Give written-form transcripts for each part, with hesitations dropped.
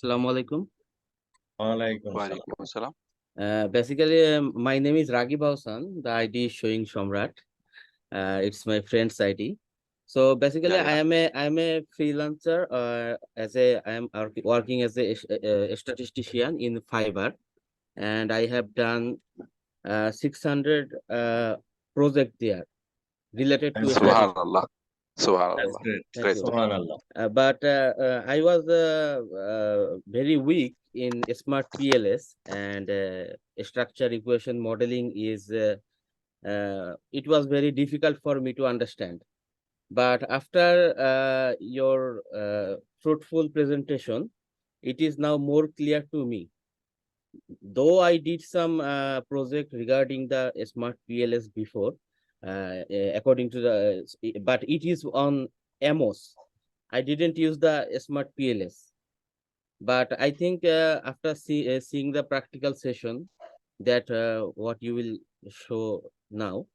Assalamu alaikum. Walaikum Assalam. Basically, my name is Ragib Hausan. The ID is showing Shomrat. It's my friend's ID. So basically, Yeah. I am a freelancer. I am working as a statistician in Fiverr, and I have done 600 project there related to statistics. Subhanallah. That's Subhanallah. great. Thank you. Subhanallah. But I was very weak in SmartPLS, and structure equation modeling is it was very difficult for me to understand. But after your fruitful presentation, it is now more clear to me. Though I did some project regarding the SmartPLS before, according to the, but it is on AMOS. I didn't use the SmartPLS. But I think after seeing the practical session, that what you will show now,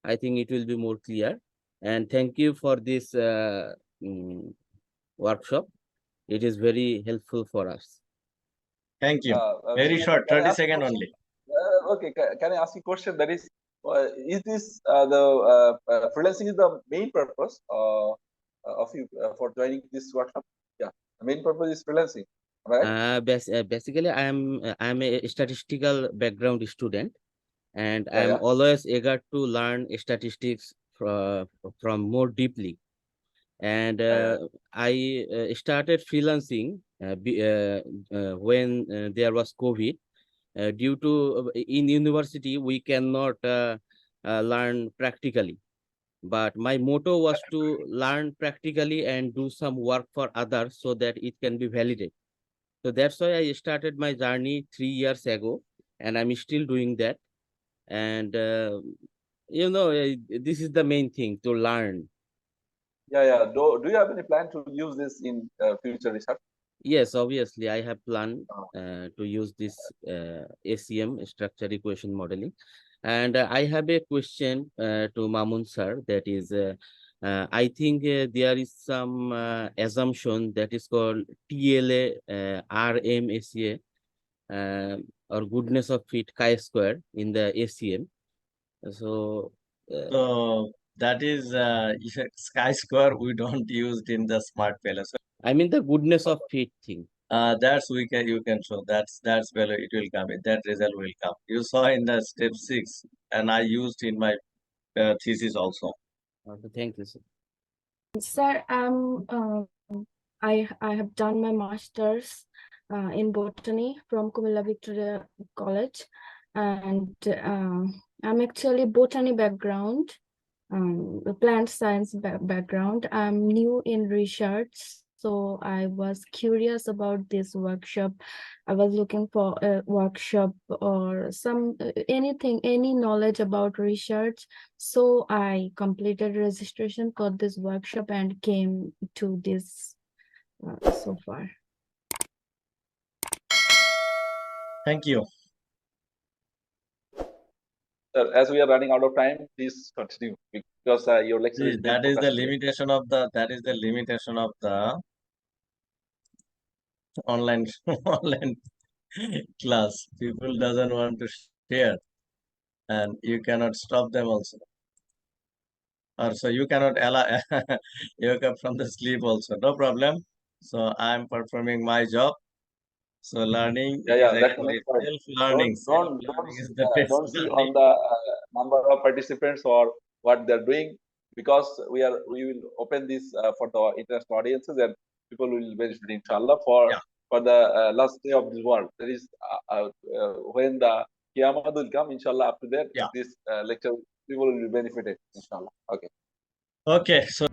I think it will be more clear. And thank you for this workshop. It is very helpful for us. Thank you. Very short, 30 seconds only. Okay, can I ask you a question? That is this freelancing is the main purpose of you for joining this workshop? Yeah, the main purpose is freelancing, right? Basically, I am a statistical background student, and I am Yeah. always eager to learn statistics from more deeply. And I started freelancing when there was COVID. Due to in university we cannot learn practically, but my motto was to learn practically and do some work for others so that it can be validated. So that's why I started my journey 3 years ago, and I'm still doing that. And you know, this is the main thing, to learn. Yeah. Do you have any plan to use this in future research? Yes, obviously, I have planned to use this SEM, structure equation modeling. And I have a question to Mamun sir, that is, I think there is some assumption that is called TLA, 𝐅𝐚𝐜𝐢𝐴, or goodness of fit chi-square in the SEM. So that is chi-square we don't use in the SmartPLS. I mean the goodness of fit thing. That's you can show. That's where it will come. That result will come. You saw in the step 6, and I used in my thesis also. Okay, thank you, sir. Sir, I have done my master's in botany from Kumilla Victoria College, and I'm actually botany background, plant science background. I'm new in research, so I was curious about this workshop. I was looking for a workshop or any knowledge about research. So I completed registration for this workshop and came to this so far. Thank you. Sir, as we are running out of time, please continue because your lecture is That is the limitation of the online class. People doesn't want to share, and you cannot stop them also. Or so you cannot allow you wake up from the sleep also. No problem. So I'm performing my job. So learning Yeah, is yeah, that's the actually next point. self-learning. Self-learning is the best Don't see on learning. the number of participants or what they're doing, because we will open this for the international audiences, and people will benefit, inshallah, Yeah. for the last day of this world. That is when the Qiyamah will come, inshallah. After that, Yeah. this lecture, people will be benefited, inshallah. Okay. Okay, so